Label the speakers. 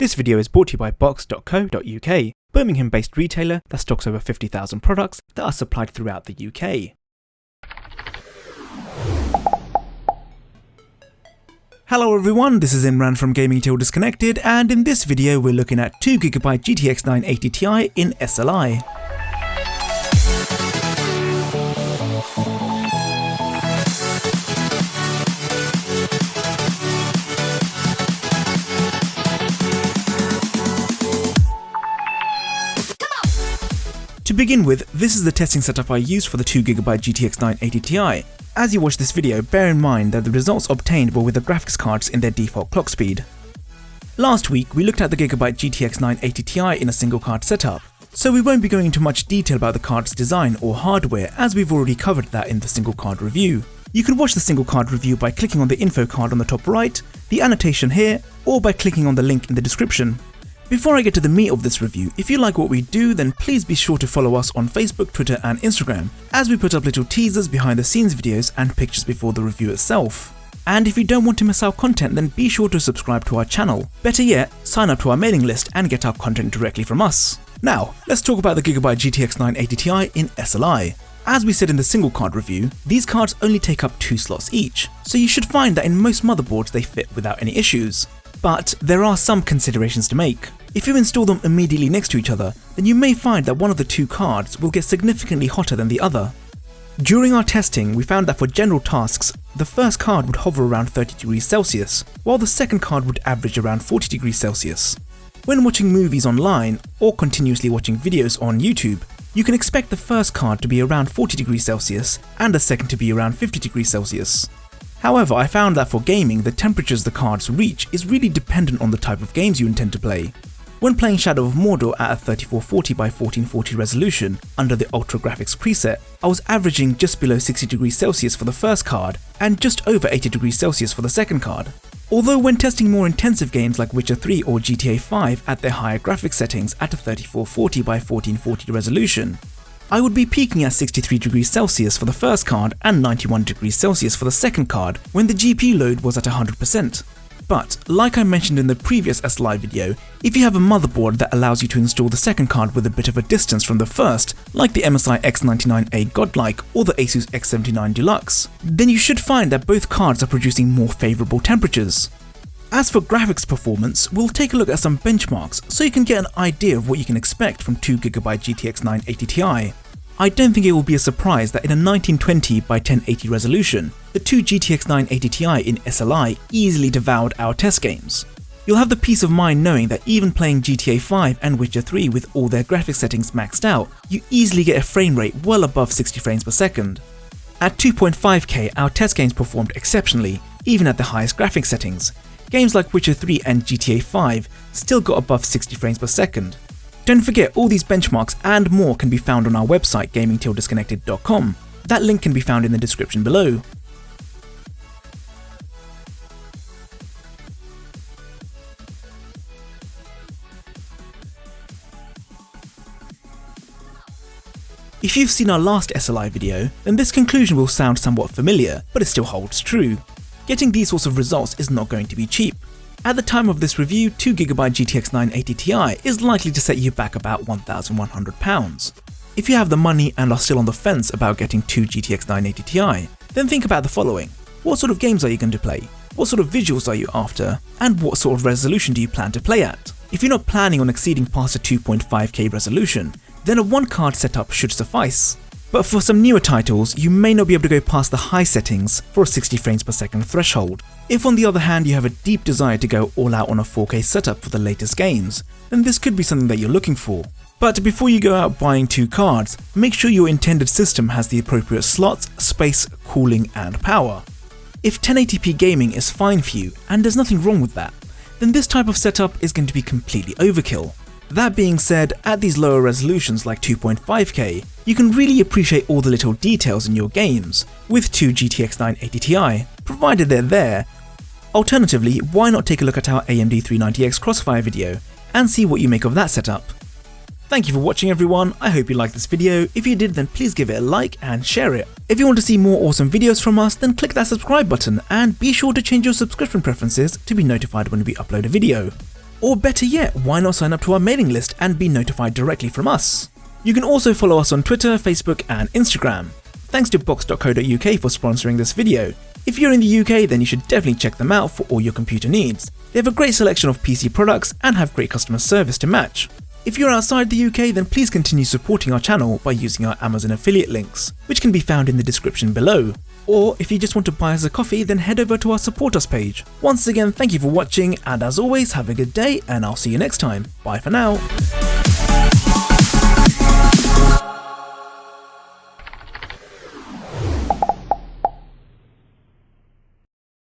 Speaker 1: This video is brought to you by box.co.uk, Birmingham-based retailer that stocks over 50,000 products that are supplied throughout the UK. Hello everyone, this is Imran from Gaming Till Disconnected, and in this video we're looking at 2GB GTX 980Ti in SLI. To begin with, this is the testing setup I used for the 2GB GTX 980Ti. As you watch this video, bear in mind that the results obtained were with the graphics cards in their default clock speed. Last week, we looked at the Gigabyte GTX 980Ti in a single card setup, so we won't be going into much detail about the card's design or hardware as we've already covered that in the single card review. You can watch the single card review by clicking on the info card on the top right, the annotation here, or by clicking on the link in the description. Before I get to the meat of this review, if you like what we do, then please be sure to follow us on Facebook, Twitter and Instagram, as we put up little teasers, behind the scenes videos and pictures before the review itself. And if you don't want to miss our content, then be sure to subscribe to our channel. Better yet, sign up to our mailing list and get our content directly from us. Now, let's talk about the Gigabyte GTX 980Ti in SLI. As we said in the single card review, these cards only take up 2 slots each, so you should find that in most motherboards they fit without any issues. But there are some considerations to make. If you install them immediately next to each other, then you may find that one of the 2 cards will get significantly hotter than the other. During our testing, we found that for general tasks, the first card would hover around 30 degrees Celsius, while the second card would average around 40 degrees Celsius. When watching movies online or continuously watching videos on YouTube, you can expect the first card to be around 40 degrees Celsius and the second to be around 50 degrees Celsius. However, I found that for gaming, the temperatures the cards reach is really dependent on the type of games you intend to play. When playing Shadow of Mordor at a 3440 by 1440 resolution under the Ultra Graphics preset, I was averaging just below 60 degrees Celsius for the first card and just over 80 degrees Celsius for the second card. Although when testing more intensive games like Witcher 3 or GTA 5 at their higher graphics settings at a 3440 by 1440 resolution, I would be peaking at 63 degrees Celsius for the first card and 91 degrees Celsius for the second card when the GPU load was at 100%. But, like I mentioned in the previous SLI video, if you have a motherboard that allows you to install the second card with a bit of a distance from the first, like the MSI X99A Godlike or the Asus X79 Deluxe, then you should find that both cards are producing more favourable temperatures. As for graphics performance, we'll take a look at some benchmarks so you can get an idea of what you can expect from 2GB GTX 980Ti. I don't think it will be a surprise that in a 1920 by 1080 resolution, the 2 GTX 980Ti in SLI easily devoured our test games. You'll have the peace of mind knowing that even playing GTA 5 and Witcher 3 with all their graphics settings maxed out, you easily get a frame rate well above 60 frames per second. At 2.5K, our test games performed exceptionally, even at the highest graphics settings. Games like Witcher 3 and GTA 5 still got above 60 frames per second. Don't forget, all these benchmarks and more can be found on our website gamingtilldisconnected.com. That link can be found in the description below. If you've seen our last SLI video, then this conclusion will sound somewhat familiar, but it still holds true. Getting these sorts of results is not going to be cheap. At the time of this review, 2GB GTX 980Ti is likely to set you back about £1,100. If you have the money and are still on the fence about getting 2 GTX 980Ti, then think about the following. What sort of games are you going to play? What sort of visuals are you after? And what sort of resolution do you plan to play at? If you're not planning on exceeding past a 2.5K resolution, then a 1-card setup should suffice. But for some newer titles, you may not be able to go past the high settings for a 60 frames per second threshold. If on the other hand you have a deep desire to go all out on a 4K setup for the latest games, then this could be something that you're looking for. But before you go out buying 2 cards, make sure your intended system has the appropriate slots, space, cooling and power. If 1080p gaming is fine for you, and there's nothing wrong with that, then this type of setup is going to be completely overkill. That being said, at these lower resolutions like 2.5K, you can really appreciate all the little details in your games with 2 GTX 980Ti, provided they're there. Alternatively, why not take a look at our AMD 390X Crossfire video and see what you make of that setup. Thank you for watching everyone, I hope you liked this video. If you did, then please give it a like and share it. If you want to see more awesome videos from us, then click that subscribe button and be sure to change your subscription preferences to be notified when we upload a video. Or better yet, why not sign up to our mailing list and be notified directly from us? You can also follow us on Twitter, Facebook and Instagram. Thanks to box.co.uk for sponsoring this video. If you're in the UK, then you should definitely check them out for all your computer needs. They have a great selection of PC products and have great customer service to match. If you're outside the UK, then please continue supporting our channel by using our Amazon affiliate links, which can be found in the description below. Or if you just want to buy us a coffee, then head over to our support us page. Once again, thank you for watching, and as always, have a good day, and I'll see you next time. Bye for now.